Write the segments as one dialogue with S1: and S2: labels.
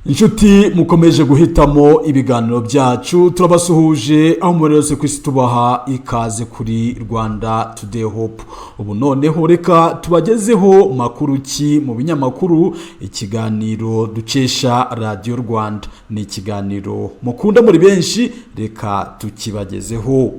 S1: inshuti mukomeje guhitamo ibiganiro byacu turabasuhuje aho muri yose kwisi tubaha ikaze kuri Rwanda Today Hope. Ubu noneho reka tubagezeho makuru ki mu binyamakuru. Ikiganiro dukesha Radio Rwanda ni ikiganiro mukunda muri benshi, reka tukibagezeho.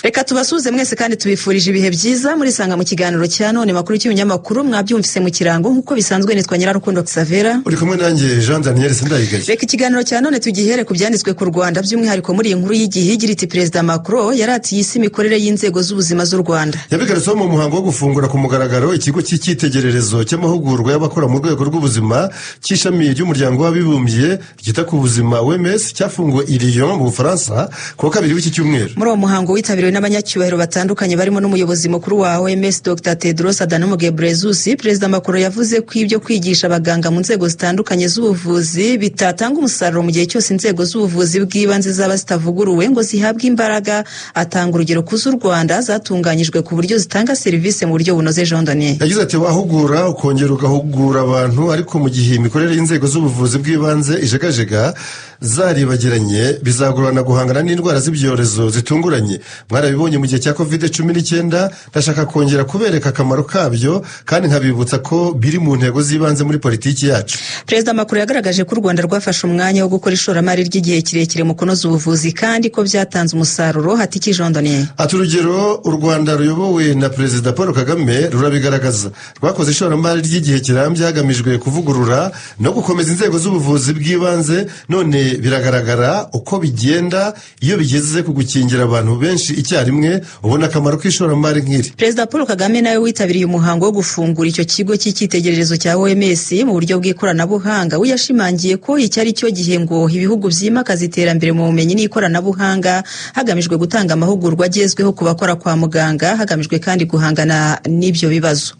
S2: Reka tubasuze mwese kandi tubifurije ibihe byiza muri sanga mu kiganiro cya none makuru cy'ibinyamakuru mwabyumvise mu kirango nkuko bisanzwe. Nitwa Nyirarukundo Xavera,
S3: uri kumwe nanjye Jean Daniel Sindayigaye.
S2: Reka ikiganiro cya none tugihere ku byanditswe ku Rwanda, by'umwihariko muri iyi nkuru y'igihe igira iti Perezida Macron yaratiye isi imikorere y'inzego z'ubuzima z'u Rwanda.
S3: Yabigarutseho mu muhango wo gufungura ku mugaragaro ikigo cy'icyitegererezo cy'amahugurwa y'abakora mu rwego rw'ubuzima cy'ishami ry'umuryango w'abibumbye ryita ku buzima OMS cyafunguwe i Lyon mu Bufaransa ku wa kabiri w'iki cyumweru.
S2: Muri uwo muhango witabiriwe n'abanyacyubahiro batandukanye barimo n'umuyobozi mukuru wa OMS Dr Tedros Adhanom Ghebreyesus. Perezida Macron yavuze ko ibyo kwigisha abaganga mu nzego zitandukanye z'ubuvuzi bitatanga umusaruro mu gihe cyose inzego z'ubuvuzi bw'ibanze zaba zitavuguruwe ngo zihabwe imbaraga. Atanga urugero ku z'u Rwanda zatunganyijwe ku buryo zitanga serivisi mu buryo bunoze. Jean Daniel
S3: yagize ati wahugura ukongera ugahugura abantu, ariko mu gihe imikorere y'inzego z'ubuvuzi bw'ibanze ijegajega zaribagiranye bizagorana guhangana n'indwara z'ibyorezo zitunguranye. Mwarabibonye mu gihe cya COVID-19. Ndashaka kongera kubereka akamaro kabyo kandi nkabibutsa ko biri mu ntego z'ibanze muri politiki yacu.
S2: Perezida Macron yagaragaje ko u Rwanda rwafashe umwanya wo gukora ishoramari ry'igihe kirekire mu kunoza ubuvuzi kandi ko byatanze umusaruro. Hatiki Jean Daniel
S3: ati urugero u Rwanda ruyobowe na Perezida Paul Kagame rurabigaragaza. Rwakoze ishoramari ry'igihe kirambye hagamijwe kuvugurura no gukomeza inzego z'ubuvuzi bw'ibanze, none biragaragara uko bigenda iyo bigeze ku gukingira abantu benshi icyarimwe. Ubona akamaro k'ishoramari nk'iri.
S2: Perezida Paul Kagame nawe witabiriye umuhango wo gufungura icyo kigo cy'icyitegererezo cya OMS mu buryo bw'ikoranabuhanga. We yashimangiye ko iki ari cyo gihe ngo ibihugu byimakaza iterambere mu bumenyi n'ikoranabuhanga hagamijwe gutanga amahugurwa agezweho ku bakora kwa muganga, hagamijwe kandi guhangana n'ibyo bibazo.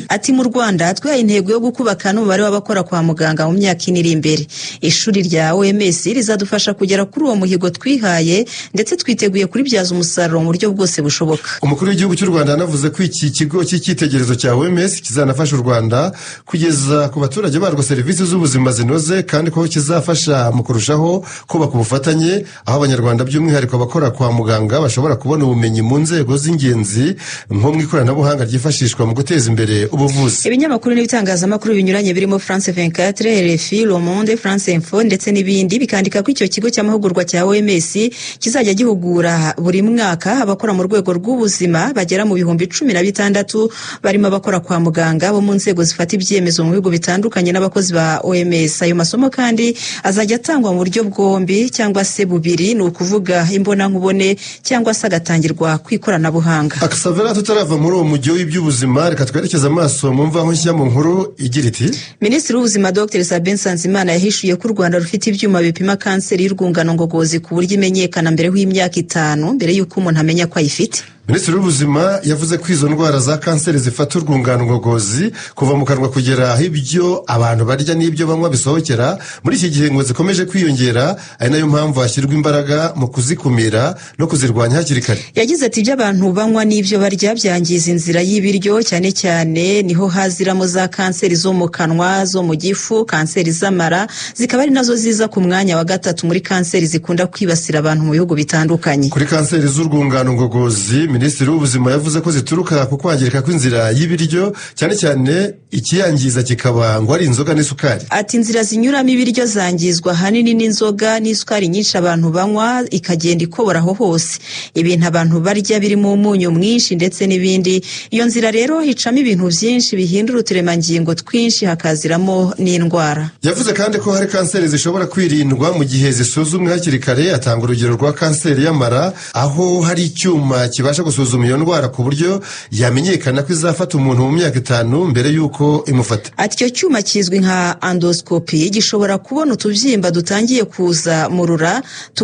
S2: Ati mu Rwanda twihaye intego yo gukubaka n'umubare w'abakora kwa muganga mu myaka iri imbere. Ishuri rya OMS rizadufasha kugera kuri uwo muhigo twihaye, ndetse twiteguye kuribyaza umusaruro mu buryo bwose bushoboka.
S3: Umukuru w'igihugu cy'u Rwanda yanavuze ko iki kigo cy'icyitegererezo cya OMS kizanafasha u Rwanda kugeza ku baturage barwo serivisi z'ubuzima zinoze, kandi ko kizafasha mu kurushaho kubaka ubufatanye, aho abanyarwanda by'umwihariko abakora kwa muganga bashobora kubona ubumenyi mu nzego z'ingenzi nko mu ikoranabuhanga ryifashishwa mu guteza imbere ubuvuzi.
S2: Ibinyamakuru n'ibitangazamakuru binyuranye birimo France 24, RFI, Le Monde, France Info ndetse n'ibindi bikandika ko icyo kigo cy'amahugurwa cya OMS kizajya gihugura buri mwaka abakora mu rwego rw'ubuzima bagera mu 16,000 barimo abakora kwa muganga bo mu nzego zifata ibyemezo mu bihugu bitandukanye n'abakozi ba OMS. Ayo masomo kandi azajya atangwa mu buryo bwombi cyangwa se bubiri, ni ukuvuga imbonankubone cyangwa se agatangirwa ku ikoranabuhanga.
S3: Akasavera tutarava muri uwo mujyi w'iby'ubuzima, reka twerekeza amaso mu mvaho nshya mu nkuru igira iti
S2: Minisitiri w'ubuzima Dr Sabin Nsanzimana yahishuye ko u Rwanda rufite ibyuma bipima kanseri y'urwungano ngogozi ku buryo imenyekana mbere y'imyaka 5 mbere y'uko umuntu amenya ko ayifite.
S3: Minisitiri w'ubuzima yavuze ko izo ndwara za kanseri zifata urwungano ngogozi kuva mu kanwa kugera aho ibyo abantu barya n'ibyo banywa bisohokera muri iki gihe ngo zikomeje kwiyongera, ari nayo mpamvu hashyirwa imbaraga mu kuzikumira no kuzirwanya hakiri kare.
S2: Yagize ati ibyo abantu banywa n'ibyo barya byangiza inzira y'ibiryo, cyane cyane niho haziramo za kanseri zo mu kanwa, zo mu gifu, kanseri z'amara, zikaba ari nazo ziza ku mwanya wa 3 muri kanseri zikunda kwibasira abantu mu bihugu bitandukanye.
S3: Kuri kanseri z'urwungano ngogozi, Minisitiri w'ubuzima yavuze ko zituruka ku kwangirika kw'inzira y'ibiryo, cyane cyane ikiyangiza kikaba ngo ari inzoga n'isukari.
S2: Ati inzira zinyuramo ibiryo zangizwa hanini n'inzoga n'isukari nyinshi abantu banywa, ikagenda ikoboraho hose. Ibintu abantu barya birimo umunyu mwinshi ndetse n'ibindi. Iyo nzira rero hicamo ibintu byinshi bihindura uturemangingo twinshi, hakaziramo n'indwara.
S3: Yavuze kandi ko hari kanseri zishobora kwirindwa mu gihe zisuzumwe hakiri kare. Atanga urugero rwa kanseri y'amara, aho hari icyuma kibasha gusuzuma iyo ndwara ku buryo yamenyekana ko izafata umuntu mu myaka 5 mbere y'uko imufata.
S2: Ati icyo cyuma kizwi nka endoscopy gishobora kubona utubyimba dutangiye kuza mu rura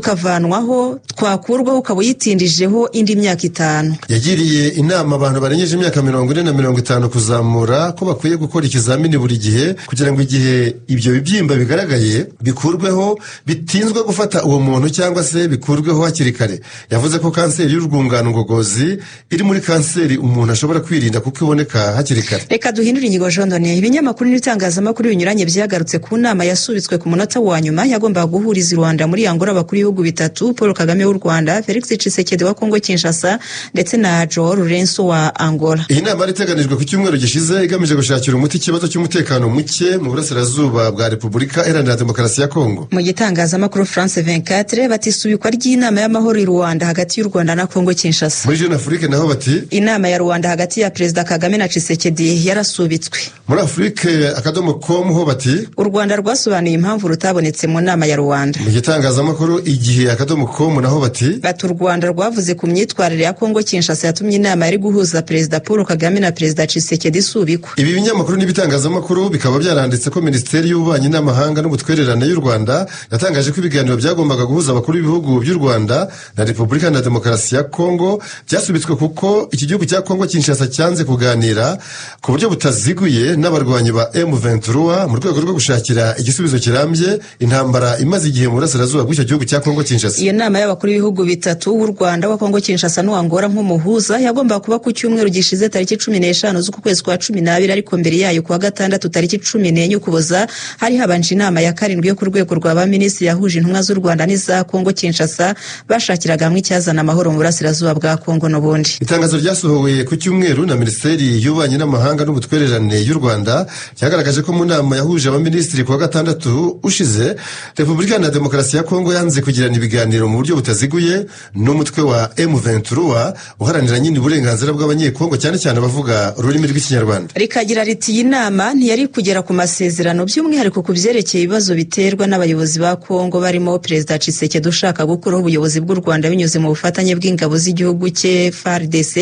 S2: tukavanwaho, twakurwaho ukaba yitindijeho indi myaka 5.
S3: Yagiriye inama abantu barengeje imyaka 40 na 50 kuzamura ko bakwiye gukora ikizamini buri gihe kugira ngo igihe ibyo bibyimba bigaragaye bikurweho bitinzwe gufata uwo muntu cyangwa se bikurweho hakiri kare. Yavuze ko kanseri y'urwungano ngogozi ubuvuzi iri muri kanseri umuntu ashobora kwirinda kuko iboneka hakiri kare.
S2: Reka duhindure inyigo jondone. Ibinyamakuru n'ibitangazamakuru binyuranye byagarutse ku nama yasubitswe ku munota wa nyuma yagombaga guhuriza i Rwanda muri Angola abakuru b'ibihugu bitatu, Paul Kagame w'u Rwanda, Felix Tshisekedi wa Kongo Kinshasa ndetse na Joao Lourenço wa Angola.
S3: Iyi nama yari iteganijwe ku cyumweru gishize igamije gushakira umuti ikibazo cy'umutekano muke mu burasirazuba bwa Repubulika Iharanira Demokarasi ya Kongo.
S2: Mu gitangazamakuru France 24 batisubikwa ry'inama y'amahoro i Rwanda hagati y'u Rwanda na Kongo Kinshasa.
S3: Muri Jeune Afrique naho bati
S2: inama ya Rwanda hagati ya Perezida Kagame na Tshisekedi yarasubitswe.
S3: Muri Afrique.com ho bati
S2: u Rwanda rwasobanuye impamvu rutabonetse mu nama ya Rwanda.
S3: Mu gitangazamakuru Igihe.com naho bati
S2: u Rwanda rwavuze ku myitwarire ya Kongo Kinshasa yatumye inama yari guhuza Perezida Paul Kagame na Perezida Tshisekedi isubikwa.
S3: Ibi binyamakuru n'ibitangazamakuru bikaba byaranditse ko Minisiteri y'Ububanyi n'Amahanga n'Ubutwererane y'u Rwanda yatangaje ko ibiganiro byagombaga guhuza abakuru b'ibihugu by'u Rwanda na Repubulika Iharanira Demokarasi ya Kongo byasubitswe kuko iki gihugu cya Kongo Kinshasa cyanze kuganira ku buryo butaziguye n'abarwanyi ba M23 mu rwego rwo gushakira igisubizo kirambye intambara imaze igihe mu burasirazuba bw'icyo gihugu cya Kongo Kinshasa.
S2: Iyo nama y'abakuru b'ibihugu bitatu w'u Rwanda, wa Kongo Kinshasa n'u Angola nk'umuhuza yagombaga kuba ku cyumweru gishize tariki 15 z'uku kwezi kwa 12, ariko mbere yayo kuwa gatandatu tariki 14 Ukuboza hari habanje inama ya karindwi yo ku rwego rwa ba minisitiri yahuje intumwa z'u Rwanda n'iza Kongo Kinshasa bashakiraga hamwe icyazana amahoro mu burasirazuba bwa Kongo n'ubundi.
S3: Itangazo ryasohowe ku cyumweru na Minisiteri y'Ububanyi n'Amahanga n'Ubutwererane y'u Rwanda cyagaragaje ko mu nama yahuje abaminisitiri kuwa gatandatu ushize Repubulika Iharanira Demokarasi ya Kongo yanze kugirana ibiganiro mu buryo butaziguye n'umutwe wa M23 uharanira nyine uburenganzira bw'abanyekongo cyane cyane abavuga ururimi rw'Ikinyarwanda.
S2: Rikagira riti iyi nama ntiyari kugera ku masezerano by'umwihariko ku byerekeye ibibazo biterwa n'abayobozi ba Kongo barimo Perezida Tshisekedi ushaka gukuraho ubuyobozi bw'u Rwanda binyuze mu bufatanye bw'ingabo z'igihugu cye FARDC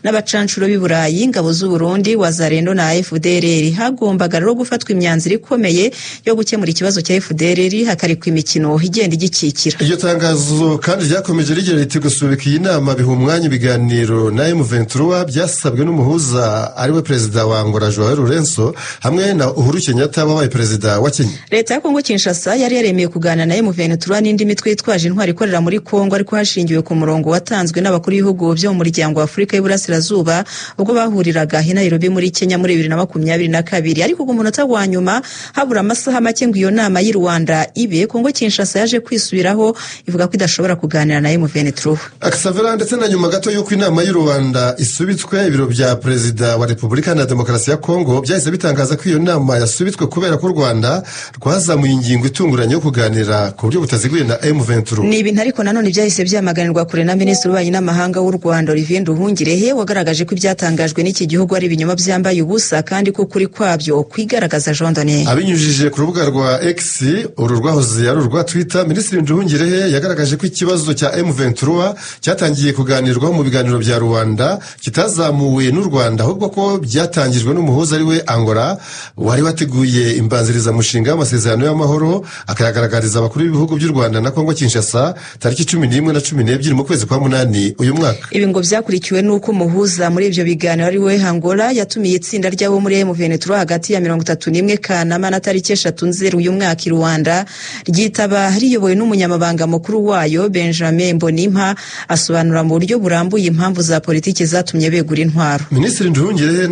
S2: n'abacancuro b'i Burayi, ingabo z'u Burundi, Wazalendo na FDLR. Hagombaga rero gufatwa imyanzuro ikomeye yo gukemura ikibazo cya FDLR hakarikwa imikino igenda igikikira.
S3: Iryo tangazo kandi ryakomeje rigira riti gusubika iyi nama biha umwanya ibiganiro na M23 byasabwe n'umuhuza ariwe Perezida wa Angola Joao Lourenço hamwe na Uhuru Kenyatta wabaye Perezida wa Kenya.
S2: Leta ya Kongo Kinshasa yari yaremeye kuganira na M23 n'indi mitwe yitwaje intwari ikorera muri Kongo, ariko hashingiwe ku murongo watanzwe n'abakuru b'ibihugu byo mu muryango wa Afurika y'Iburasirazuba ubwo bahuriraga i Nairobi muri Kenya muri 2022. Ariko ku munota wa nyuma habura amasaha make ngo iyo nama y'u Rwanda ibe, Kongo Kinshasa yaje kwisubiraho ivuga ko idashobora kuganira na M23.
S3: Akisavera ndetse na nyuma gato y'uko inama y'u Rwanda isubitswe, ibiro bya Perezida wa Repubulika Iharanira Demokarasi ya Kongo byahise bitangaza ko iyo nama yasubitswe kubera ko u Rwanda rwazamuye ingingo itunguranye yo kuganira ku buryo butaziguye na M23.
S2: Ni ibintu ariko nanone byahise byamaganirwa kure na Minisitiri w'Ububanyi n'Amahanga w'u Rwanda Olivier Nduhungirehe wagaragaje ko ibyatangajwe n'iki gihugu ari ibinyoma byambaye ubusa kandi ko kuri kwabyo kwigaragaza jondone.
S3: Abinyujije ku rubuga rwa X uru rwahoze ari urwa Twitter, Minisitiri Nduhungirehe yagaragaje ko ikibazo cya M23 cyatangiye kuganirwaho mu biganiro bya Rwanda kitazamuwe n'u Rwanda, ahubwo ko byatangijwe n'umuhuza ariwe Angola wari wateguye imbanziriza mushinga y'amasezerano y'amahoro akayagaragariza abakuru b'ibihugu by'u Rwanda na Kongo Kinshasa tariki 11 na 12 mu kwezi kwa 8 uyu mwaka.
S2: Ibi ngo byakurikiwe n'uko umuhuza muri ibyo biganiro ariwe Angola yatumiye itsinda ry'abo muri M23 hagati ya 31 Kanama na tariki 3 Nzeri uyu mwaka i Rwanda, ryitaba riyobowe n'umunyamabanga mukuru wayo Benjamin Mbonimpa asobanura mu buryo burambuye impamvu za politiki zatumye begura intwaro.
S3: Minisitiri Nduhungirehe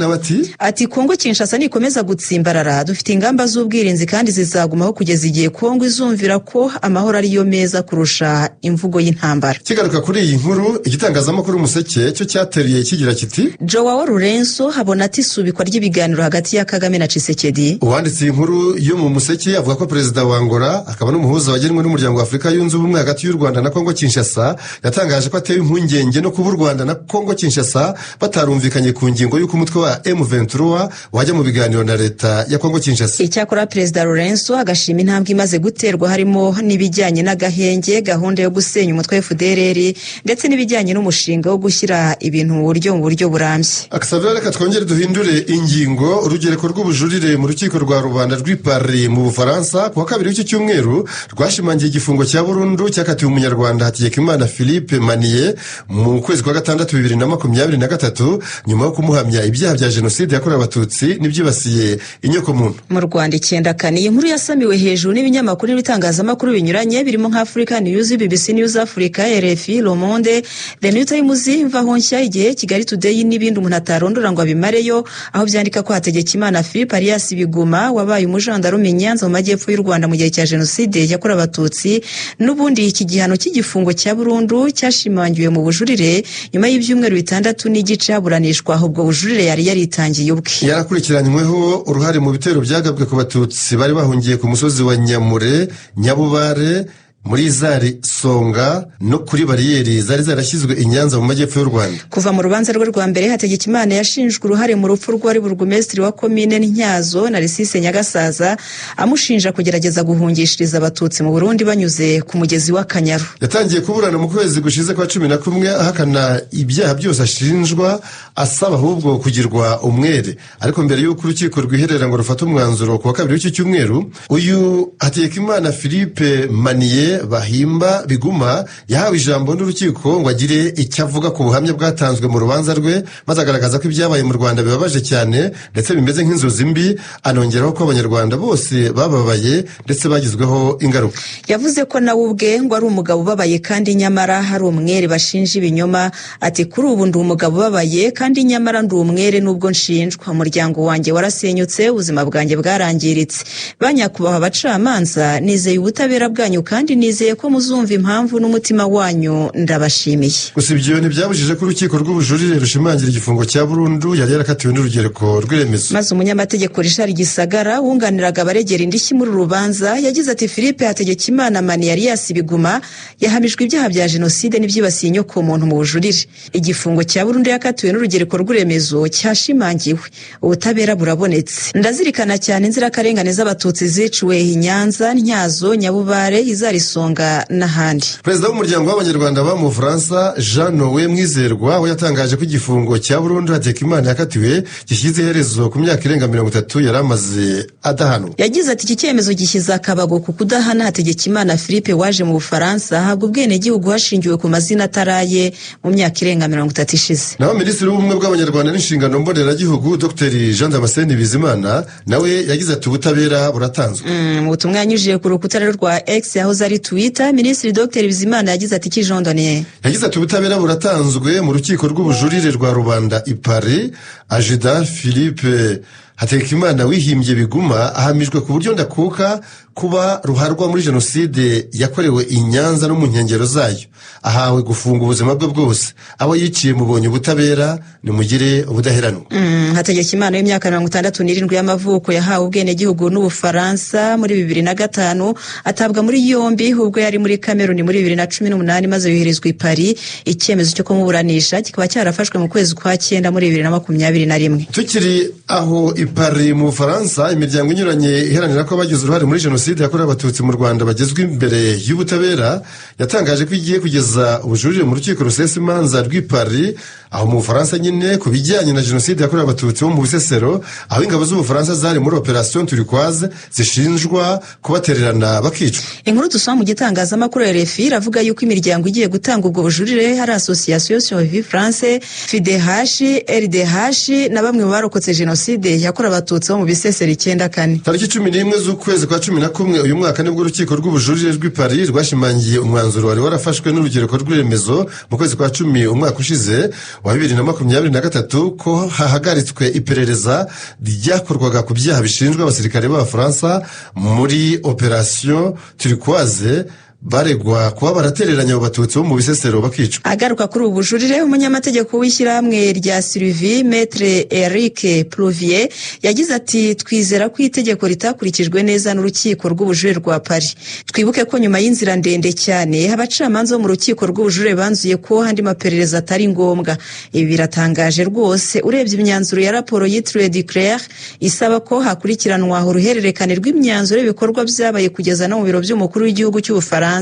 S2: ati Kongo Kinshasa nikomeza gutsimbarara dufite ingamba z'ubwirinzi kandi zizagumaho kugeza igihe Kongo izumvira ko amahoro ariyo meza kurusha imvugo y'intambara.
S3: Kigaruka kuri iyi nkuru, igitangazamakuru Umuseke cyo cyateriye kigira kiti
S2: Joao Lourenço habona ati subikwa ry'ibiganiro hagati ya Kagame na Tshisekedi.
S3: Uwanditse inkuru yo mu Umuseke avuga ko Perezida wa Angola akaba n'umuhuza wagenwe n'umuryango wa Afurika yunze ubumwe hagati y'u Rwanda na Kongo Kinshasa yatangaje ko ateye impungenge no kuba u Rwanda na Kongo Kinshasa batarumvikanye ku ngingo y'uko umutwe wa M23 wajya mu biganiro na leta ya Kongo Kinshasa.
S2: Icyakora Perezida Lourenço agashima intambwe imaze guterwa harimo n'ibijyanye n'agahenge, gahunda yo gusenya umutwe wa FDLR ndetse n'ibijyanye n'umushinga wo gushyira ibintu mu buryo burambye.
S3: Akisavera reka twongere duhindure ingingo. Urugereko rw'ubujurire mu rukiko rwa rubanda rw'i Paris mu Bufaransa kuwa kabiri w'iki cyumweru rwashimangiye igifungo cya burundu cyakatiwe umunyarwanda Hategekimana Philippe Manier mu kwezi kwa gatandatu 2023 nyuma yo kumuhamya ibyaha bya jenoside yakorewe abatutsi n'ibyibasiye inyokomuntu.
S2: Mu Rwanda 9 kane inkuru yasamiwe hejuru n'ibinyamakuru n'ibitangazamakuru binyuranye birimo nka Africa News, BBC News Africa, RFI, Le Monde, The New Times Times, Imvaho Nshya, Igihe, Kigali Today n'ibindi umuntu atarondora ngo abimareyo, aho byandika ko Hategekimana Philippe alias Biguma wabaye umujandarume Nyanza mu majyepfo y'u Rwanda mu gihe cya Jenoside yakorewe Abatutsi, n'ubundi iki gihano cy'igifungo cya burundu cyashimangiwe mu bujurire nyuma y'ibyumweru 6 n'igice haburanishwa ubwo bujurire yari yaritangiye ubwe.
S3: Yarakurikiranyweho uruhare mu bitero byagabwe ku Batutsi bari bahungiye ku musozi wa Nyamure, Nyabubare, muri Zari Songa no kuri bariyeri zari zarashyizwe i Nyanza mu majyepfo y'u Rwanda.
S2: Kuva mu rubanza rwe rwa mbere, Hategekimana yashinjwe uruhare mu rupfu rw'uwari burugumesitiri wa komine Ntyazo Narcisse Nyagasaza, amushinja kugerageza guhungishiriza Abatutsi mu Burundi banyuze ku mugezi w'Akanyaru.
S3: Yatangiye kuburana mu kwezi gushize kwa 11 ahakana ibyaha byose ashinjwa, asaba ahubwo kugirwa umwere. Ariko mbere y'uko urukiko rwiherera ngo rufate umwanzuro ku wa kabiri w'iki cyumweru, uyu Hategekimana Philippe Maniye Bahimba Biguma yahawe ijambo n'urukiko ngo agire icyo avuga ku buhamya bwatanzwe mu rubanza rwe, maze agaragaza ko ibyabaye mu Rwanda bibabaje cyane ndetse bimeze nk'inzozi mbi, anongeraho ko Abanyarwanda bose bababaye ndetse bagizweho ingaruka.
S2: Yavuze ko nawe ubwe ngo ari umugabo ubabaye kandi nyamara hari umwere bashinja ibinyoma. Ati kuri ubu ndi umugabo ubabaye kandi nyamara ndi umwere nubwo nshinjwa. Umuryango wanjye warasenyutse, ubuzima bwanjye bwarangiritse. Banyakubahwa abacamanza, nizeye ubutabera bwanyu kandi nizeye ko muzumva impamvu n'umutima wanyu, ndabashimiye.
S3: Gusa ibyo ntibyabujije ko urukiko rw'ubujurire rushimangira igifungo cya burundu yari yarakatiwe n'urugereko rw'iremezo.
S2: Maze umunyamategeko Richard Gisagara wunganiraga abaregera indishyi muri rubanza yagize ati Philippe Hategekimana Maniye alias Biguma yahamijwe ibyaha bya Jenoside n'ibyibasiye inyoko muntu mu bujurire. Igifungo cya burundu yakatiwe n'urugereko rw'iremezo cyashimangiwe, ubutabera burabonetse. Ndazirikana cyane inzirakarengane z'Abatutsi ziciwe i Nyanza, Ntyazo, Nyabubare, Zari Songa n'ahandi.
S3: Perezida w'umuryango w'Abanyarwanda ba mu Bufaransa Jean Noé Mwizerwa we yatangaje ko igifungo cya burundu Hategekimana yakatiwe gishyize iherezo ku myaka irenga 30 yari amaze adahanwa.
S2: Yagize ati iki cyemezo gishyize akabago ku kudahana Hategekimana Philippe waje mu Bufaransa ahabwa ubwenegihugu hashingiwe ku mazina ataraye mu myaka irenga 30 ishize.
S3: Naho Minisitiri w'Ubumwe bw'Abanyarwanda n'Inshingano Mboneragihugu Dr Jean Damascene Bizimana nawe yagize ati ubutabera buratanzwe.
S2: Mu butumwa yanyujije ku rukuta rwa X yahoze ari Twitter, Minisitiri Dr Bizimana yagize ati kijondoniye.
S3: Yagize ati ubutabera buratanzwe mu rukiko rw'ubujurire rwa rubanda i Paris. Ajida Philippe Hategekimana wihimbye Biguma ahamijwe ku buryo ndakuka kuba ruharwa muri Jenoside yakorewe i Nyanza no mu nkengero zayo. Ahawe gufunga ubuzima bwe bwose. Abo yiciye mubonye ubutabera nimugire ubudaheranwa.
S2: Hategekimana w'imyaka 67 y'amavuko yahawe ubwenegihugu n'Ubufaransa muri 2005, atabwa muri yombi ubwo yari muri Cameroon muri 2018 maze yoherezwa i Paris. Icyemezo cyo kumuburanisha kikaba cyarafashwe mu kwezi kwa 9 muri 2021.
S3: Tukiri aho i Paris mu Bufaransa, imiryango inyuranye iharanira ko bagize uruhare muri Jenoside yakorewe Abatutsi mu Rwanda bagezwe imbere y'ubutabera yatangaje ko igiye kugeza ubujurire mu rukiko rusesa imanza rw'i Paris aho mu Bufaransa nyine ku bijyanye na Jenoside yakorewe Abatutsi bo mu Bisesero, aho ingabo z'Ubufaransa zari muri Operation Turquoise zishinjwa kubatererana bakicwa.
S2: Inkuru dusoma mu gitangazamakuru RFI iravuga yuko imiryango igiye gutanga ubwo bujurire hari Association Survivre France, FIDH, RDH na bamwe mu barokotse Jenoside yakorewe Abatutsi bo mu Bisesero 94.
S3: Tariki 11 z'ukwezi kwa 11 uyu mwaka nibwo urukiko rw'ubujurire rw'i Paris rwashimangiye umwanzuro wari warafashwe n'urugereko rw'iremezo mu kwezi kwa 10 umwaka ushize wa 2023 ko hahagaritswe iperereza ryakorwaga ku byaha bishinjwa abasirikare b'Abafaransa muri Operation Turquoise baregwa kuba baratereranya abo Batutsi bo mu Bisesero bakicwa.
S2: Agaruka kuri ubu bujurire, umunyamategeko w'ishyirahamwe rya Sylvie Maître Eric Plouvier yagize ati twizera ko itegeko ritakurikijwe neza n'urukiko rw'ubujurire rwa Paris. Twibuke ko nyuma y'inzira ndende cyane abacamanza bo mu rukiko rw'ubujurire banzuye ko handi maperereza atari ngombwa. Ibi biratangaje rwose urebye imyanzuro ya raporo yitiriwe Declare isaba ko hakurikiranwa uruhererekane rw'imyanzuro y'ibikorwa byabaye kugeza no mu biro by'umukuru w'igihugu cy'Ubufaransa.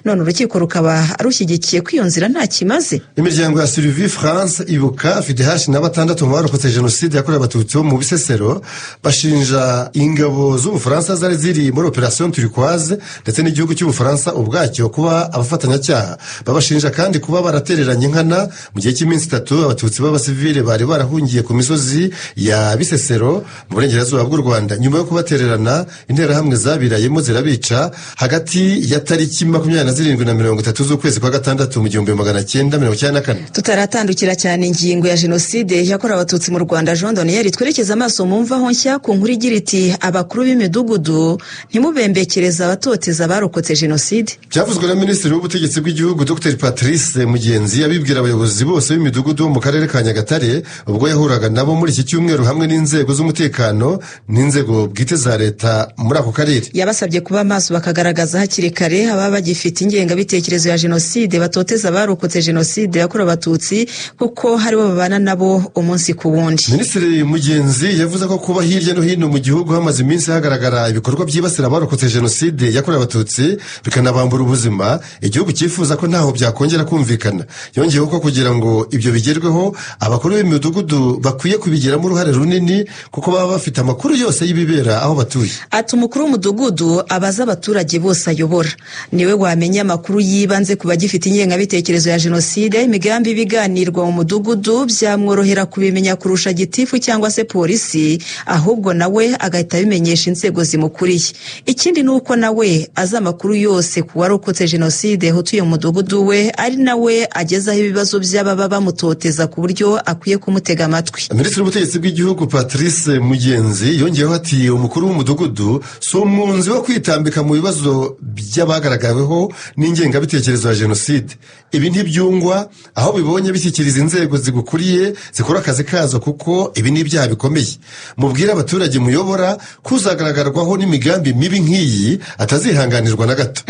S2: None urukiko rukaba rushyigikiye ko iyo nzira nta kimaze.
S3: Imiryango ya Survivre France, Ibuka, FIDH na batandatu mu barokotse Jenoside yakorewe Abatutsi bo mu Bisesero bashinja ingabo z'Ubufaransa zari ziri muri Operation Turquoise ndetse n'igihugu cy'Ubufaransa ubwacyo kuba abafatanyacyaha. Babashinja kandi kuba baratereranye inkana mu gihe cy'iminsi 3 Abatutsi b'abasivile bari barahungiye ku misozi ya Bisesero mu burengerazuba bw'u Rwanda. Nyuma yo kubatererana, interahamwe zabirayemo zirabica hagati ya tariki tariki 27 z'ukwezi kwa gatandatu mu 1994.
S2: Tutaratandukira cyane ingingo ya jenoside yakorewe abatutsi mu Rwanda, Jean Daniel twerekeza amaso mu mvaho nshya ku nkuru igira iti abakuru b'imidugudu ntimubembekereza abatoteza barokotse jenoside.
S3: Byavuzwe na Minisitiri w'Ubutegetsi bw'Igihugu Dr Patrice Mugenzi abibwira abayobozi bose b'imidugudu mu karere ka Nyagatare ubwo yahuraga nabo muri iki cyumweru hamwe n'inzego z'umutekano n'inzego bwite za leta muri ako karere.
S2: Yabasabye kuba amaso bakagaragaza hakiri kare ababa bagifite ingengabitekerezo ya jenoside batoteza barokotse jenoside yakorewe abatutsi kuko haribo babana nabo umunsi ku wundi.
S3: Minisitiri Mugenzi yavuze ko kuba hirya no hino mu gihugu hamaze iminsi hagaragara ibikorwa byibasira abarokotse jenoside yakorewe abatutsi bikanabambura ubuzima, igihugu cyifuza ko ntaho byakongera kumvikana. Yongeyeho ko kugira ngo ibyo bigerweho abakuru b'imidugudu bakwiye kubigiramo uruhare runini kuko baba bafite amakuru yose y'ibibera aho batuye.
S2: Ati umukuru w'umudugudu abaza abaturage bose ayobora, niwe wamenya amakuru yibanze ku bagifite ingengabitekerezo ya jenoside. Imigambi ibiganirwa mu mudugudu byamworohera kubimenya kurusha gitifu cyangwa se polisi, ahubwo nawe agahita abimenyesha inzego zimukuriye. Ikindi nuko nawe aza amakuru yose ku warokotse jenoside hotuye mu mudugudu we, ari nawe agezaho ibibazo by'ababa bamutoteza ku buryo akwiye kumutega amatwi.
S3: Minisitiri w'Ubutegetsi bw'Igihugu Patrice Mugenzi yongeyeho ati umukuru w'umudugudu si umunzi wo kwitambika mu bibazo by'abagaragaweho n'ingengabitekerezo ya jenoside. Ibi ntibyungwa aho bibonye bishyikiriza inzego zigukuriye zikora akazi kazo kuko ibi ni ibyaha bikomeye. Mubwire abaturage muyobora kuzagaragarwaho n'imigambi mibi nk'iyi atazihanganirwa na gato.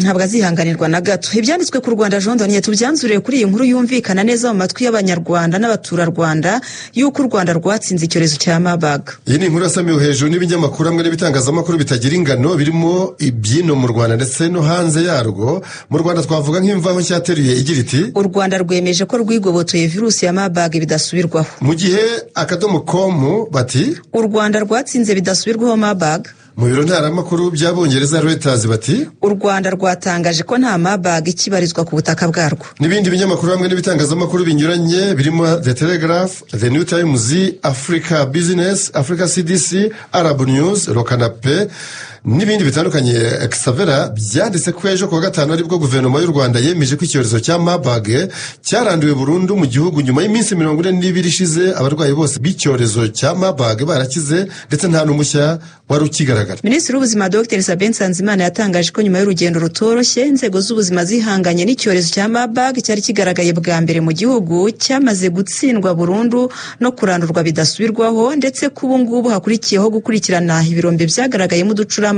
S2: Ntabwo azihanganirwa na gato. Ibyanditswe ku Rwanda, Jean Daniel tubyanzuriye kuri iyi nkuru yumvikana neza mu matwi y'abanyarwanda n'abaturarwanda yuko u Rwanda rwatsinze icyorezo cya Marburg.
S3: Iyi ni inkuru yasamiwe hejuru n'ibinyamakuru hamwe n'ibitangazamakuru bitagira ingano birimo ibyino mu Rwanda ndetse no hanze yarwo. Mu Rwanda twavuga nk'imvaho ncyateruye igira iti
S2: u Rwanda rwemeje ko rwigobotoye virusi ya Marburg bidasubirwaho.
S3: Mu gihe akadomo.com bati
S2: u Rwanda rwatsinze bidasubirwaho Marburg.
S3: Mu biro ntaramakuru by'Abongereza Reuters bati
S2: u Rwanda rwatangaje ko nta Marburg ikibarizwa ku butaka bwarwo.
S3: N'ibindi binyamakuru hamwe n'ibitangazamakuru binyuranye birimo The Telegraph, The New Times, Africa Business, Africa CDC, Arab News, Rokanape n'ibindi bitandukanye. Xavera byanditse ko ejo kuwa gatanu aribwo guverinoma y'u Rwanda yemeje ko icyorezo cya Marburg cyaranduwe burundu mu gihugu nyuma y'iminsi 42 ishize abarwayi bose b'icyorezo cya Marburg barakize ndetse nta n'umushya wari ukigaragara.
S2: Minisitiri w'Ubuzima Dr Sabin Nsanzimana yatangaje ko nyuma y'urugendo rutoroshye inzego z'ubuzima zihanganye n'icyorezo cya Marburg cyari kigaragaye bwa mbere mu gihugu cyamaze gutsindwa burundu no kurandurwa bidasubirwaho, ndetse kubu ngubu hakurikiyeho gukurikirana ibirombe byagaragayemo uducurama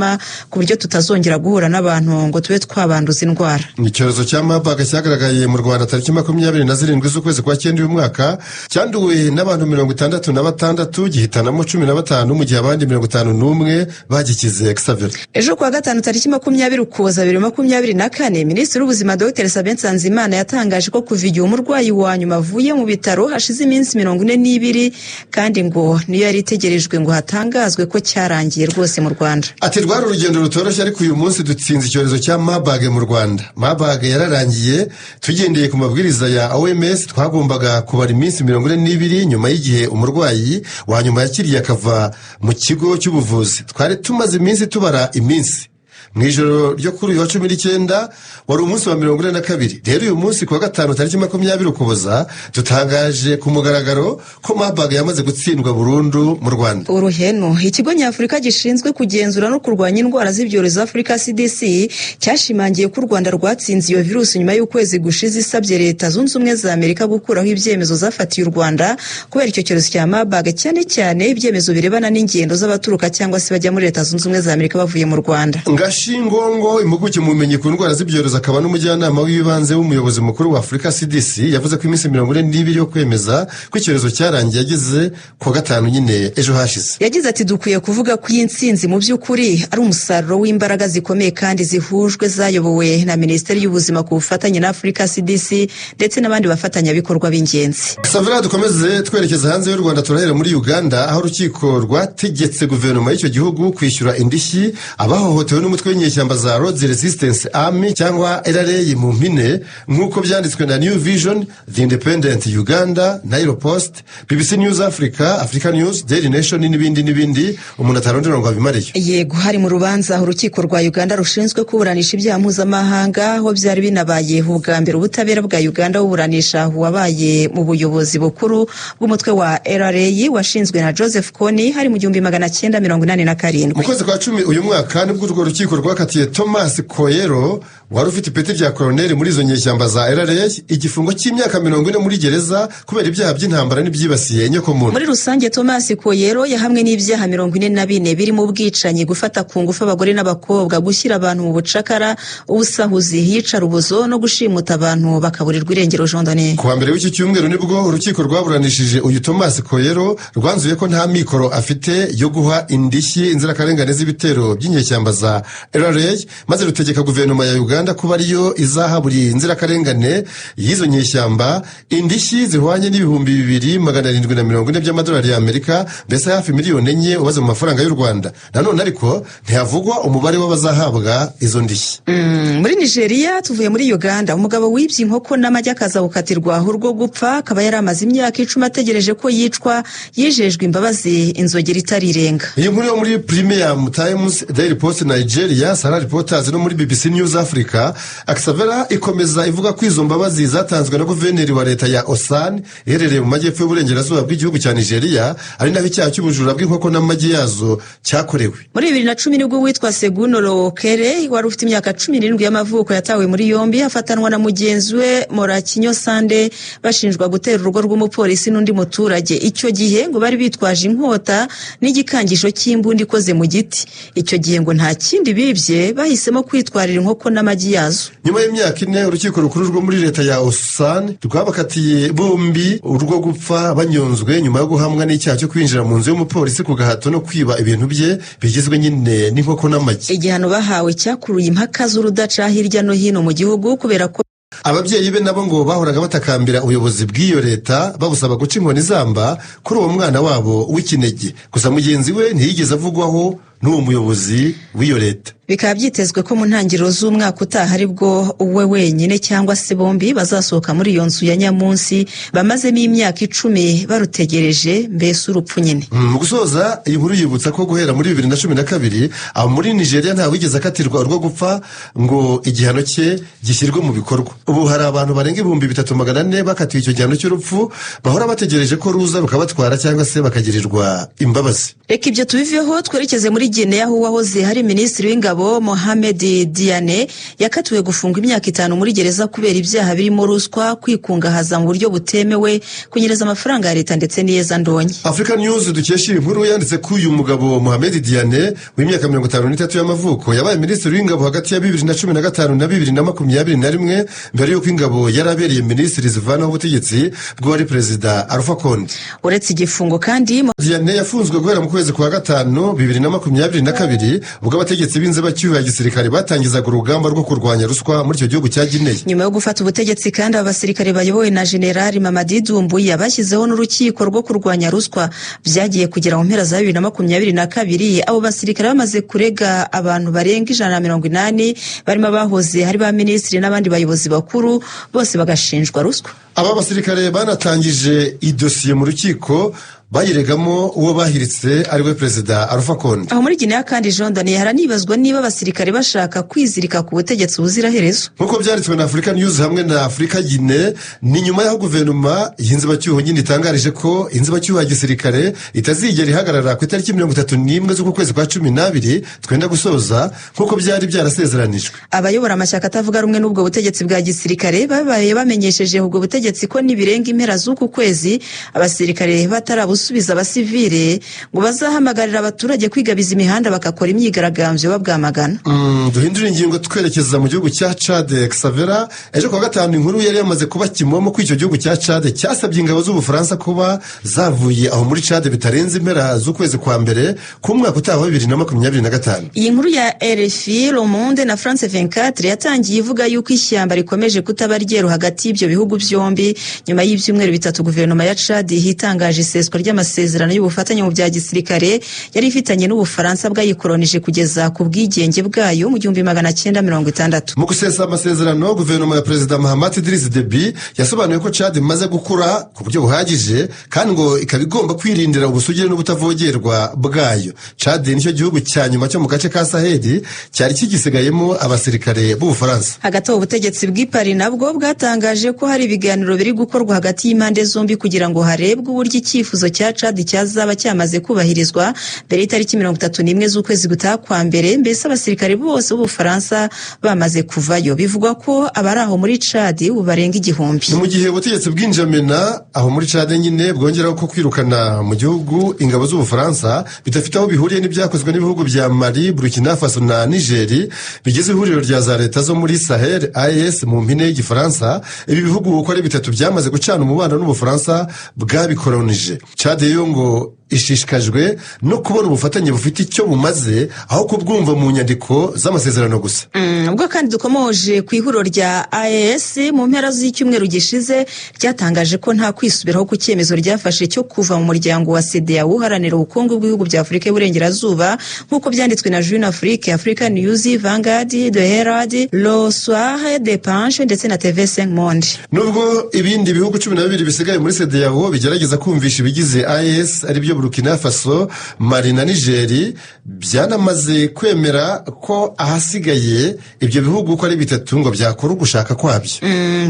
S2: ku buryo tutazongera guhura n'abantu ngo tube twabanduza indwara.
S3: Icyorezo cya Marburg cyagaragaye mu Rwanda tariki 27 z'ukwezi kwa 9 uyu mwaka, cyanduwe n'abantu 66 gihitanamo 15 mu gihe abandi 51 bagikize. Xavera
S2: ejo kuwa gatanu tariki 20 Ukuboza 2024 Minisitiri w'Ubuzima Dr Sabin Nsanzimana yatangaje ko kuva igihe umurwayi wa nyuma avuye mu bitaro hashize iminsi 42 kandi ngo niyo yari itegerejwe ngo hatangazwe ko cyarangiye rwose mu Rwanda.
S3: Ati rwari urugendo rutoroshye ariko uyu munsi dutsinze icyorezo cya Marburg mu Rwanda. Marburg yararangiye tugendeye ku mabwiriza ya OMS. Twagombaga kubara iminsi 42 nyuma y'igihe umurwayi wa nyuma yakiriye akava mu kigo cy'ubuvuzi. Twari tumaze iminsi tubara iminsi. Mu ijoro ryo kuri uyu wa 19 wari umunsi wa 42. Rero uyu munsi kuwa gatanu tariki 20 Ukuboza dutangaje ku mugaragaro ko Marburg yamaze gutsindwa burundu mu Rwanda.
S2: Uruhenu ikigo nyafurika gishinzwe kugenzura no kurwanya indwara z'ibyorezo Africa CDC cyashimangiye ko u Rwanda rwatsinze iyo virusi nyuma y'ukwezi gushize isabye Leta Zunze Ubumwe za Amerika gukuraho ibyemezo zafatiye u Rwanda kubera icyo cyorezo cya Marburg, cyane cyane ibyemezo birebana n'ingendo z'abaturuka cyangwa se bajya muri Leta Zunze Ubumwe za Amerika bavuye mu Rwanda.
S3: Shingongo impuguke mu bumenyi ku ndwara z'ibyorezo akaba n'umujyanama w'ibanze w'umuyobozi mukuru wa Africa CDC yavuze ko iminsi 42 yo kwemeza ko icyorezo cyarangiye yageze kuwa gatanu nyine ejo hashize.
S2: Yagize ati dukwiye kuvuga ko iyi ntsinzi mu by'ukuri ari umusaruro w'imbaraga zikomeye kandi zihujwe zayobowe na Minisiteri y'Ubuzima ku bufatanye na Africa CDC ndetse n'abandi bafatanyabikorwa b'ingenzi.
S3: Savera dukomeze twerekeza hanze y'u Rwanda turahera muri Uganda aho urukiko rwategetse guverinoma y'icyo gihugu kwishyura indishyi abahohotewe n'umutwe n'umutwe w'inyeshyamba za Lord's Resistance Army cyangwa LRA mu mpine nk'uko byanditswe na New Vision, The Independent Uganda, Nile Post, BBC News Africa, Africa News, Daily Nation n'ibindi umuntu atarondera ngo abimariye.
S2: Yego, hari mu rubanza urukiko rwa Uganda rushinzwe kuburanisha ibyaha mpuzamahanga aho byari binabaye ubwa mbere ubutabera bwa Uganda buburanisha wabaye mu buyobozi bukuru bw'umutwe wa LRA washinzwe na Joseph Kony hari mu 1987.
S3: Mu kwezi kwa 10 uyu mwaka nibwo urwo rukiko rwakatiye Thomas Koyero wari ufite ipeti rya koloneli muri izo nyeshyamba za LRA igifungo cy'imyaka 40 muri gereza kubera ibyaha by'intambara n'ibyibasiye inyokomuntu.
S2: Muri rusange Thomas Koyero yahamwe n'ibyaha 44 birimo ubwicanyi, gufata ku ngufu abagore n'abakobwa, gushyira abantu mu bucakara, ubusahuzi, yicarubozo no gushimuta abantu bakaburirwa irengero. Jean Daniel,
S3: kuwa mbere w'iki cyumweru nibwo urukiko rwaburanishije uyu Thomas Koyero rwanzuye ko nta mikoro afite yo guha indishyi inzirakarengane z'ibitero by'inyeshyamba za LRA, maze rutegeka guverinoma ya Uganda kuba ariyo izaha buri inzirakarengane y'izo nyeshyamba indishyi zihwanye n'ibihumbi 2,740 by'amadolari y'Amerika, mbese hafi miliyoni 4 ubaze mu mafaranga y'u Rwanda. Nanone ariko ntihavugwa umubare w'abazahabwa izo ndishyi.
S2: Muri Nigeria tuvuye muri Uganda, umugabo wibye inkoko n'amagi akaza gukatirwa urwo gupfa, akaba yari amaze imyaka 10 ategereje ko yicwa, yijejwe imbabazi inzogera itarirenga.
S3: Iyi nkuru yo muri Premium Times, Daily Post Nigeria, Sahara Reporters no muri BBC News Africa, Aksavera ikomeza ivuga ko izo mbabazi zatanzwe na guverineri wa leta ya Osan iherereye mu majyepfo y'uburengerazuba bw'igihugu cya Nigeria, ari naho icyaha cy'ubujura bw'inkoko n'amagi yazo cyakorewe.
S2: Muri 2010 nibwo witwa Seguno Kere wari ufite imyaka 17 y'amavuko yatawe muri yombi afatanwa na mugenzi we Morakinyo Sande bashinjwa gutera urugo rw'umupolisi n'undi muturage. Icyo gihe ngo bari bitwaje inkota n'igikangisho cy'imbundi ikoze mu giti. Icyo gihe ngo nta kindi bibye, bahisemo kwitwarira inkoko n'amagi yazo.
S3: Nyuma y'imyaka 4 urukiko rukuru rwo muri leta ya Osan rwabakatiye bombi urwo gupfa banyonzwe nyuma yo guhamwa n'icyaha cyo kwinjira mu nzu y'umupolisi ku gahato no kwiba ibintu bye bigizwe nyine n'inkoko n'amagi.
S2: Igihano bahawe cyakuruye impaka z'urudaca hirya no hino mu gihugu kubera ko
S3: ababyeyi be nabo ngo bahoraga batakambira ubuyobozi bw'iyo leta babusaba guca inkoni zamba kuri uwo mwana wabo w'ikinege. Gusa mugenzi we ntiyigeze avugwaho n'uwo muyobozi w'iyo leta.
S2: Bikaba byitezwe ko mu ntangiriro z'umwaka utaha aribwo uwe wenyine cyangwa se bombi bazasohoka muri iyo nzu ya nyamunsi bamazemo imyaka 10 barutegereje, mbese urupfu nyine.
S3: Mu gusoza iyi nkuru yibutsa ko guhera muri 2012 abo muri Nigeria nta wigeze akatirwa urwo gupfa ngo igihano cye gishyirwe mu bikorwa. Ubu hari abantu barenga 3,400 bakatiwe icyo gihano cy'urupfu bahora bategereje ko ruza rukabatwara cyangwa se bakagirirwa imbabazi.
S2: Reka ibyo tubiveho twerekeze muri Guinea aho wahoze hari minisitiri w'ingabo Mohamed Diane yakatiwe gufungwa imyaka 5 muri gereza kubera ibyaha birimo ruswa, kwikungahaza mu buryo butemewe, kunyereza amafaranga ya leta ndetse n'iyeza ndonyi.
S3: Africa News dukesha inkuru yanditse ko uyu mugabo Mohamed Diane w'imyaka 53 y'amavuko yabaye minisitiri w'ingabo hagati ya 2015 na 2021 mbere y'uko ingabo yarabereye minisitiri zivanaho ubutegetsi bw'uwari perezida Alpha Conde.
S2: Uretse igifungo kandi
S3: Diane yafunzwe guhera mu kwezi kwa 5 2022 ubwo abategetsi b'inzibacyuho ya gisirikare batangizaga urugamba rwo kurwanya ruswa muri icyo gihugu cya Guinea.
S2: Nyuma yo gufata ubutegetsi kandi abasirikare bayobowe na General Mamadi Doumbouya bashyizeho n'urukiko rwo kurwanya ruswa byagiye kugera mu mpera za 2022. Abo basirikare bamaze kurega abantu barenga 180 barimo abahoze hari ba minisitiri n'abandi bayobozi bakuru, bose bagashinjwa ruswa.
S3: Aba basirikare banatangije idosiye mu rukiko bayiregamo uwo bahiritse ariwe perezida Alpha Conde.
S2: Aho muri Guinea kandi Jean Daniel haranibazwa niba abasirikare bashaka kwizirika ku butegetsi buziraherezo.
S3: Nkuko byanditswe na Africa News hamwe na Africa Guinea, ni nyuma y'aho guverinoma y'inzibacyuho nyine itangarije ko inzibacyuho ya gisirikare itazigera ihagarara ku itariki 31 z'uku kwezi kwa 12 twenda gusoza nkuko byari byarasezeranijwe.
S2: Abayobora amashyaka atavuga rumwe n'ubwo butegetsi bwa gisirikare babaye bamenyesheje ubwo butegetsi ko nibirenga impera z'uku kwezi abasirikare batarabusubiza abasivile ngo bazahamagarira abaturage kwigabiza imihanda bakakora imyigaragambyo babwamagana.
S3: Duhindura ingingo twerekeza mu gihugu cya Chad. Xavera ejo kwa 5 inkuru yari yamaze kuba kimomo ku icyo gihugu cya Chad cyasabye ingabo z'Ubufaransa kuba zavuye aho muri Chad bitarenze impera z'ukwezi kwa mbere ku mwaka utaha 2025.
S2: Iyi nkuru ya RFI, Le Monde na France 24 yatangiye ivuga yuko ishyamba rikomeje kutaba ryero hagati y'ibyo bihugu byombi nyuma y'ibyumweru bitatu guverinoma ya Chad hitangaje iseswa ry'amasezerano y'ubufatanye mu bya gisirikare yari ifitanye n'Ubufaransa bwayikolonije kugeza ku bwigenge bwayo mu 1960.
S3: Mu gusesa amasezerano, guverinoma ya Perezida Mahamat Idriss Deby yasobanuye ko Chad imaze gukura ku buryo buhagije kandi ngo ikaba igomba kwirindira ubusugire n'ubutavogerwa bwayo. Chad nicyo gihugu cya nyuma cyo mu gace ka Sahel cyari kigisigayemo abasirikare b'Ubufaransa.
S2: Hagati aho ubutegetsi bw'i Paris nabwo bwatangaje ko hari ibiganiro biri gukorwa hagati y'impande zombi kugira ngo harebwe uburyo icyifuzo cya Chad cyazaba cyamaze kubahirizwa mbere y'itariki 31 z'ukwezi gutaha kwa mbere. Mbese abasirikare bose b'Ubufaransa bamaze kuvayo. Bivugwa ko abari aho muri Chad ubu barenga 1000.
S3: Mu gihe ubutegetsi bw'Injamena aho muri Chad nyine bwongeraho ko kwirukana mu gihugu ingabo z'Ubufaransa bidafite aho bihuriye n'ibyakozwe n'ibihugu bya Mali, Burkina Faso na Niger bigize ihuriro rya za leta zo muri Sahel AES mu mpine y'Igifaransa. Ibi bihugu uko ari bitatu byamaze gucana umubano n'Ubufaransa bwabikolonije. Chad yo ngo ishishikajwe no kubona ubufatanye bufite icyo bumaze aho kubwumva mu nyandiko z'amasezerano gusa.
S2: Ubwo kandi dukomoje ku ihuriro rya AES mu mpera z'icyumweru gishize ryatangaje ko nta kwisubiraho ku cyemezo ryafashe cyo kuva mu muryango wa CEDEAO uharanira ubukungu bw'ibihugu bya Afurika y'Uburengerazuba nk'uko byanditswe na Jeune Afrique, African News, Vanguard, The Herald, Le Soir, The Punch ndetse na TV5 Monde.
S3: Nubwo ibindi bihugu 12 bisigaye muri CEDEAO bigerageza kumvisha ibigize AES ari byo Burkina Faso, Mali na Niger, byanamaze kwemera ko ahasigaye ibyo bihugu uko ari bitatu ngo byakora ugushaka kwabyo.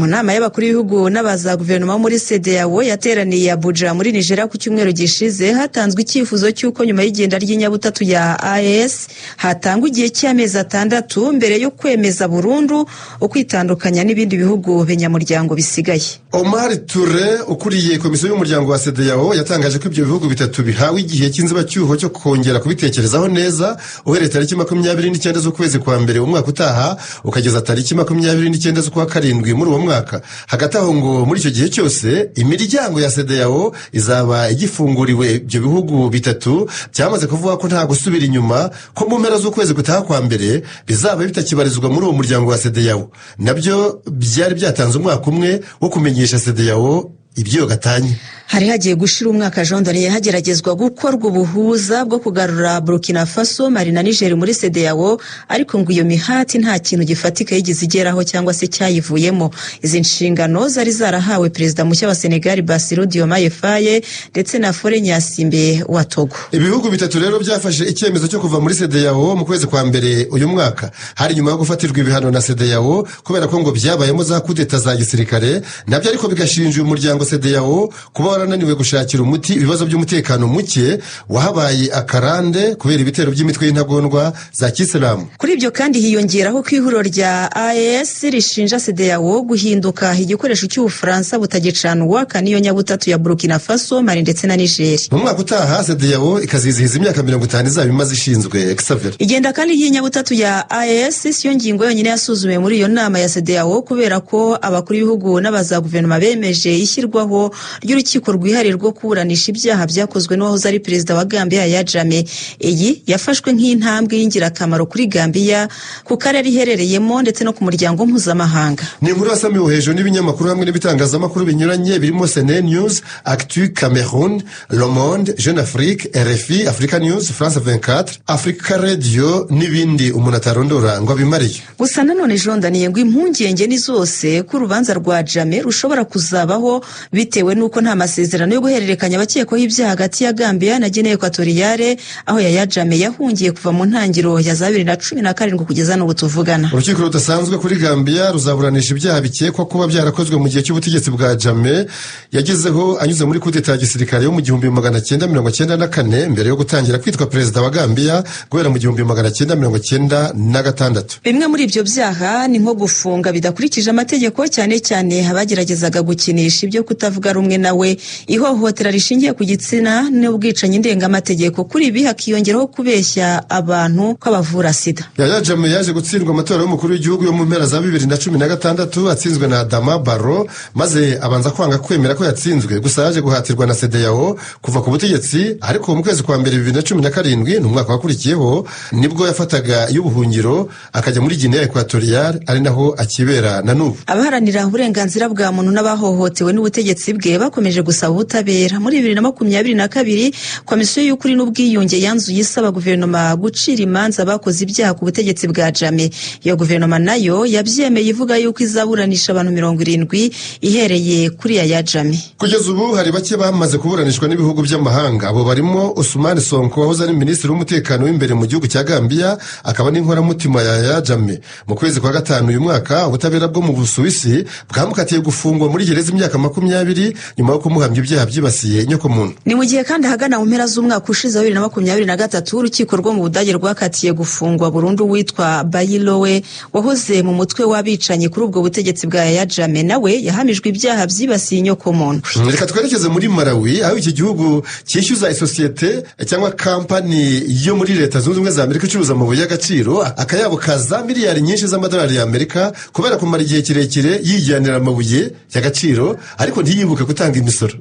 S2: Mu nama y'abakuru b'ibihugu n'abaza guverinoma muri CEDEAO yateraniye Abuja muri Nigeria ku cyumweru gishize hatanzwe icyifuzo cy'uko nyuma y'igenda ry'inyabutatu ya AES hatangwa igihe cy'amezi 6 mbere yo kwemeza burundu ukwitandukanya n'ibindi bihugu benyamuryango bisigaye.
S3: Omar Toure ukuriye komisiyo y'umuryango wa CEDEAO yatangaje ko ibyo bihugu bitatu bihawe igihe cy'inzibacyuho cyo kongera kubitekerezaho neza uhereye tariki 29 z'ukwezi kwa mbere umwaka utaha ukageza tariki 29 z'ukwa karindwi muri uwo mwaka. Hagati aho ngo muri icyo gihe cyose imiryango ya CEDEAO izaba igifunguriwe. Ibyo bihugu bitatu byamaze kuvuga ko nta gusubira inyuma, ko mu mpera z'ukwezi gutaha kwa mbere bizaba bitakibarizwa muri uwo muryango wa CEDEAO. Nabyo byari byatanze umwaka umwe wo kumenyesha CEDEAO ibyo gatanye.
S2: Hari hagiye gushira umwaka Jondaniye hageragezwa gukorwa ubuhuza bwo kugarura Burkina Faso, Mali na Niger muri CEDEAO, ariko ngo iyo mihati nta kintu gifatika yigize igeraho cyangwa se cyayivuyemo. Izi nshingano zari zarahawe perezida mushya wa Senegal Bassirou Diomaye Faye ndetse na Faure Gnassingbé wa Togo.
S3: Ibihugu bitatu rero byafashe icyemezo cyo kuva muri CEDEAO mu kwezi kwa mbere uyu mwaka, hari nyuma yo gufatirwa ibihano na CEDEAO kubera ko ngo byabayemo za kudeta za gisirikare, nabyo ariko bigashinja uyu muryango CEDEAO kuba warananiwe gushakira umuti ibibazo by'umutekano muke wahabaye akarande kubera ibitero by'imitwe y'intagondwa za Kisilamu.
S2: Kuri ibyo kandi hiyongeraho ko ihuriro rya AES rishinja CEDEAO guhinduka igikoresho cy'Ubufaransa butagicana uwaka n'iyo nyabutatu ya Burkina Faso, Mali ndetse na Niger.
S3: Mu mwaka utaha CEDEAO ikazizihiza imyaka 50 izaba imaze ishinzwe.
S2: Igenda kandi y'inyabutatu ya AES siyo ngingo yonyine yasuzumiwe muri iyo nama ya CEDEAO kubera ko abakuru b'ibihugu n'abaza guverinoma bemeje ishyirwaho ry'urukiko rwihariye rwo kuburanisha ibyaha byakozwe n'uwahoze ari perezida wa Gambia Yahya Jammeh. Iyi yafashwe nk'intambwe y'ingirakamaro kuri Gambia ku karere iherereyemo ndetse no ku muryango mpuzamahanga.
S3: Ni inkuru yasamiwe hejuru n'ibinyamakuru hamwe n'ibitangazamakuru binyuranye birimo CNN News, Actu Cameroun, Le Monde, Jeune Afrique, RFI, Africa News, France 24, Africa Radio n'ibindi umuntu atarondora ngo abimariye.
S2: Gusa nanone Jondaniye ngo impungenge ni zose ko urubanza rwa Jammeh rushobora kuzabaho bitewe nuko nta masezerano yo guhererekanya abakekwaho ibyaha hagati ya Gambia na Guinea Equatoriale aho Yahya Jammeh yahungiye kuva mu ntangiriro ya 2017 kugeza n'ubu tuvugana.
S3: Urukiko rudasanzwe kuri Gambia ruzaburanisha ibyaha bikekwa kuba byarakozwe mu gihe cy'ubutegetsi bwa Jammeh yagezeho anyuze muri kudeta ya gisirikare yo mu 1994 mbere yo gutangira kwitwa perezida wa Gambia guhera mu 1996.
S2: Bimwe muri ibyo byaha ni nko gufunga bidakurikije amategeko, cyane cyane abageragezaga gukinisha ibyo kutavuga rumwe nawe, ihohotera rishingiye ku gitsina n'ubwicanyi ndengamategeko. Kuri ibi hakiyongeraho kubeshya abantu ko abavura sida.
S3: Yahya Jammeh yaje gutsindwa amatora y'umukuru w'igihugu yo mu mpera za 2016 atsinzwe na Adama Barrow, maze abanza kwanga kwemera ko yatsinzwe. Gusa yaje guhatirwa na CEDEAO kuva ku butegetsi, ariko mu kwezi kwa mbere 2017 n'umwaka wakurikiyeho nibwo yafataga y'ubuhungiro akajya muri Guinea Equatoriale, ari naho akibera na n'ubu.
S2: Abaharanira uburenganzira bwa muntu n'abahohotewe n'ubutegetsi bwe bakomeje gusaba ubutabera. Muri 2022 komisiyo y'ukuri n'ubwiyunge yanzuye isaba guverinoma gucira imanza abakoze ibyaha ku butegetsi bwa Jammeh. Iyo guverinoma nayo yabyemeye ivuga yuko izaburanisha abantu 70 ihereye kuri ya Jammeh.
S3: Kugeza ubu hari bake bamaze kuburanishwa n'ibihugu by'amahanga. Abo barimo Ousmane Sonko wahoze ari minisitiri w'umutekano w'imbere mu gihugu cya Gambia, akaba n'inkoramutima ya Jammeh. Mu kwezi kwa gatanu uyu mwaka ubutabera bwo mu Busuwisi bwamukatiye gufungwa muri gereza imyaka 20 nyuma yo kumuhamya ibyaha byibasiye inyokomuntu.
S2: Ni mu gihe kandi ahagana mu mpera z'umwaka ushize 2023 urukiko rwo mu Budage rwakatiye gufungwa burundu witwa Bayilowe wahoze mu mutwe w'abicanyi kuri ubwo butegetsi bwa ya Jammeh, nawe yahamijwe ibyaha byibasiye inyokomuntu.
S3: Reka twerekeze muri Malawi, aho iki gihugu cyishyuza isosiyete cyangwa kampani yo muri Leta Zunze Ubumwe za Amerika icuruza amabuye y'agaciro akayabo kaza miliyari nyinshi z'amadolari y'Amerika kubera kumara igihe kirekire yijyanira amabuye y'agaciro ariko ntiyibuke gutanga imisoro.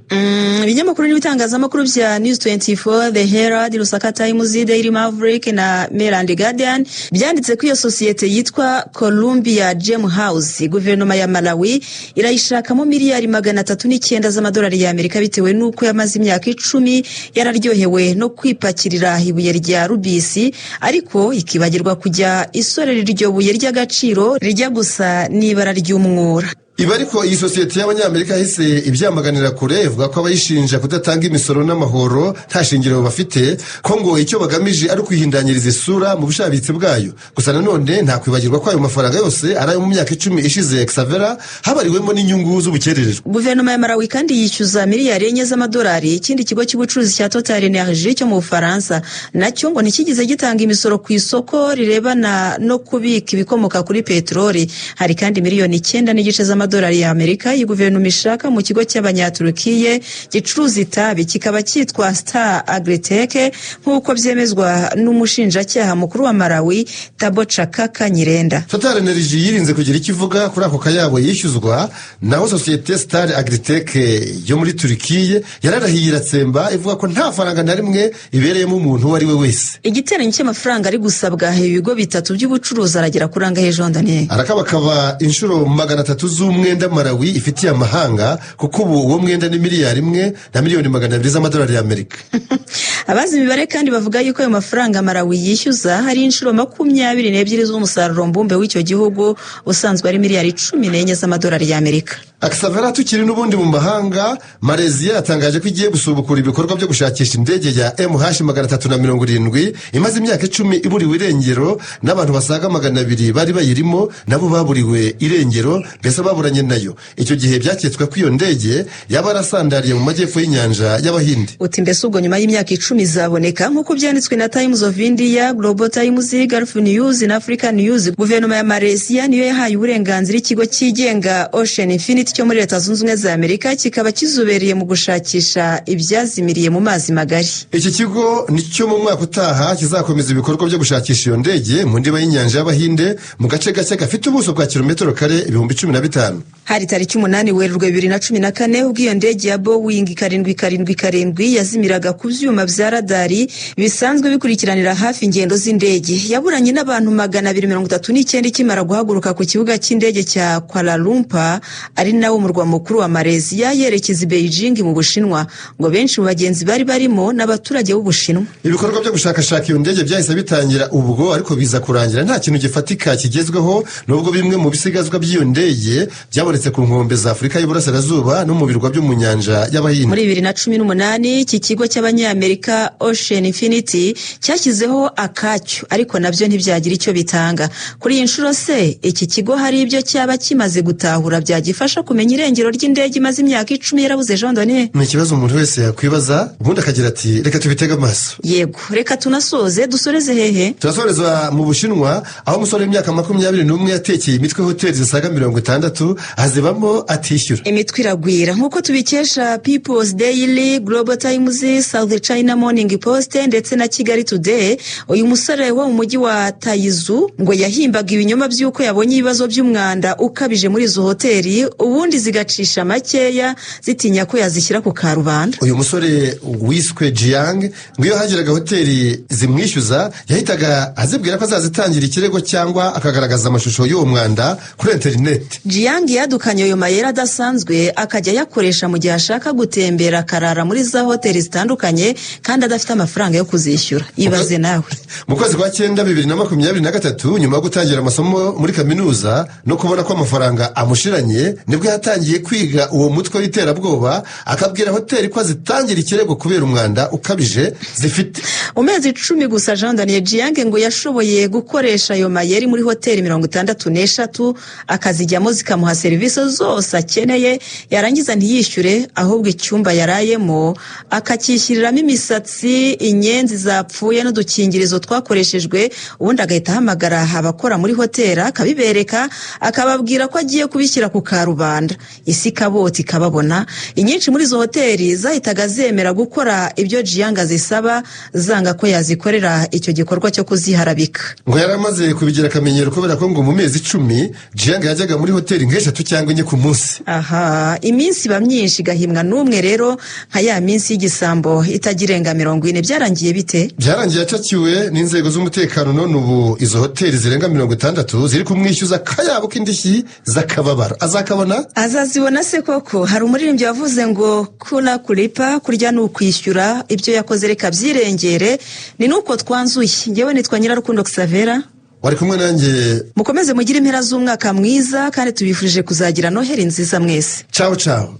S2: Ibinyamakuru n'ibitangazamakuru bya News 24, The Herald, Lusaka Times, Daily Maverick na Mail and Guardian byanditse ko iyo sosiyete yitwa Columbia Gem House guverinoma ya Malawi irayishakamo miliyari 309 z'amadolari y'Amerika bitewe nuko yamaze imyaka 10 yararyohewe no kwipakirira ibuye rya rubisi ariko ikibagirwa kujya isorera iryo buye ry'agaciro rijya gusa n'ibara ry'umwura.
S3: Iba ariko iyi sosiyete y'abanyamerika hise ibyamaganira kure ivuga ko abayishinja kudatanga imisoro n'amahoro nta shingiro bafite, ko ngo icyo bagamije ari kwihindanyiriza isura mu bushabitsi bwayo. Gusa nanone nta kwibagirwa ko ayo mafaranga yose ari ayo mu myaka 10 ishize Xavera habariwemo n'inyungu z'ubukererezwa.
S2: Guverinoma ya Malawi kandi yishyuza miliyari 4 z'amadolari ikindi kigo cy'ubucuruzi cya Total Energy cyo mu Bufaransa, nacyo ngo ntikigize gitanga imisoro ku isoko rirebana no kubika ibikomoka kuri peteroli. Hari kandi miliyoni 9 n'igice z'amadolari y'Amerika iyi guverinoma ishaka mu kigo cy'abanyaturukiye gicuruza itabi kikaba cyitwa Star Agritech nk'uko byemezwa n'umushinjacyaha mukuru wa Malawi Thabo Chakaka Nyirenda.
S3: Total Energy yirinze kugira ikivuga kuri ako kayabo yishyuzwa, naho sosiyete Star Agritech yo muri Turkiye yararahiye iratsemba ivuga ko nta faranga na rimwe ibereyemo umuntu uwo ari we wese.
S2: Igiteranyo cy'amafaranga ari gusabwa ibigo bitatu by'ubucuruzi aragera kuranga hejuru ndane
S3: arakabakaba inshuro 300 z'umwenda Malawi ifitiye amahanga, kuko ubu uwo mwenda ni miliyari 1 na miliyoni 200 z'amadolari y'Amerika.
S2: Abazi imibare kandi bavuga yuko ayo mafaranga Malawi yishyuza hari inshuro 22 z'umusaruro mbumbe w'icyo gihugu usanzwe ari miliyari 14 z'amadolari y'Amerika.
S3: Xavera tukiri n'ubundi mu mahanga, Malaysia yatangaje ko igiye gusubukura ibikorwa byo gushakisha indege ya MH370 imaze imyaka 10 iburiwe irengero n'abantu basaga 200 bari bayirimo nabo baburiwe irengero, mbese baburanye nayo. Icyo gihe byaketswe ko iyo ndege yaba arasandariye mu majyepfo y'inyanja y'Abahinde.
S2: Uti mbese ubwo nyuma y'imyaka 10 izaboneka nk'uko byanditswe na Times of India, Global Times, Gulf News na African News. Guverinoma ya Malaysia niyo yahaye uburenganzira ikigo cyigenga Ocean Infinity cyo muri Leta Zunze Ubumwe za Amerika kikaba kizobereye mu gushakisha ibyazimiriye mu mazi magari.
S3: Iki kigo nicyo mu mwaka utaha kizakomeza ibikorwa byo gushakisha iyo ndege mu ndiba y'inyanja y'Abahinde mu gace gake gafite ubuso bwa kilometero kare 15,000.
S2: Hari tariki 8 Werurwe 2014 ubwo iyo ndege ya Boeing 777 yazimiraga ku vyuma vya radari bisanzwe bikurikiranira hafi ingendo z'indege. Yaburanye n'abantu 239 kimara guhaguruka ku kibuga cy'indege cya Kuala Lumpur ari nawo murwa mukuru wa Malaysia yerekeza Beijing mu Bushinwa, ngo benshi mu bagenzi bari barimo n'abaturage b'Ubushinwa.
S3: Ibikorwa byo gushakashaka iyo ndege byahise bitangira ubwo, ariko biza kurangira nta kintu gifatika kigezweho, nubwo bimwe mu bisigazwa by'iyo ndege byabonetse ku nkombe za Afurika y'Iburasirazuba no mu birwa byo mu nyanja y'Abahinde.
S2: Muri 2018 iki kigo cy'abanyamerika Ocean Infinity cyashyizeho akacyo, ariko nabyo ntibyagira icyo bitanga. Kuri iyi nshuro se iki kigo hari ibyo cyaba kimaze gutahura byagifasha kumenya irengero ry'indege imaze imyaka 10 yarabuze Jean Daniel?
S3: Ni ikibazo umuntu wese yakwibaza, ubundi akagira ati reka tubitege amaso.
S2: Yego, reka tunasoze dusoreze hehe?
S3: Turasoreza mu Bushinwa, aho umusore w'imyaka 21 yatekeye imitwe hoteli zisaga 60 azibamo atishyura.
S2: Imitwe iragwira nk'uko tubikesha People's Daily, Global Times, South China Morning Post ndetse na Kigali Today. Uyu musore wo mu mujyi wa Taizu ngo yahimbaga ibinyoma by'uko yabonye ibibazo by'umwanda ukabije muri izo hoteli, ubu ubundi zigacisha makeya zitinya ko yazishyira ku karubanda.
S3: uyu musore wiswe Jiang ngo iyo hageraga hoteli zimwishyuza yahitaga azibwira ko azazitangira ikirego cyangwa akagaragaza amashusho y'uwo mwanda kuri interineti.
S2: Jiang yadukanye ayo mayeri adasanzwe akajya ayakoresha mu gihe ashaka gutembera akarara muri za hoteli zitandukanye kandi adafite amafaranga yo kuzishyura. Ibaze nawe.
S3: Mu kwezi kwa 9 2023 nyuma yo gutangira amasomo muri kaminuza no kubona ko amafaranga amushiranye nibwo yatangiye kwiga uwo mutwe w'iterabwoba akabwira hoteli ko azitangira ikirego kubera umwanda ukabije zifite.
S2: Umezi 10 gusa Jean Daniel Jiang ngo yashoboye gukoresha ayo mayeri muri hoteli 63 akazijyamo zikamuha serivisi zose akeneye, yarangiza ntiyishyure ahubwo icyumba yarayemo akacyishyiriramo imisatsi, inyenzi zapfuye n'udukingirizo twakoreshejwe, ubundi agahita ahamagara abakora muri hoteli akabibereka akababwira ko agiye kubishyira ku karubanda. Isi kaboti kababona. Inyinshi muri izo hoteli zahitaga zemera gukora ibyo Jiang zisaba, zanga ko yazikorera icyo gikorwa cyo kuziharabika.
S3: Ngo yaramaze kubigira akamenyero kubera ko ngo mu mezi 10 Jiang yajyaga muri hoteli nk'eshatu cyangwa enye ku munsi.
S2: Aha, iminsi ba myinshi gahimwa n'umwe rero nka ya minsi y'igisambo itagirenga 40. Byarangiye bite?
S3: Byarangiye acakiwe n'inzego z'umutekano, none ubu izo hoteli zirenga 60 ziri kumwishyuza kayabo k'indishyi zakababara. Azakabona?
S2: Azazibona se koko. Hari umuririmbyi wavuze ngo kuna kulipa, kurya n'ukwishyura, ibyo yakoze reka byirengere. Ni nuko twanzuye. Ngewe nitwa Nyirarukundo Xavera.
S3: Wari kumwe nanjye.
S2: Mukomeze mugire impera z'umwaka mwiza kandi tubifurije kuzagira Noheli nziza mwese.
S3: Ciao ciao.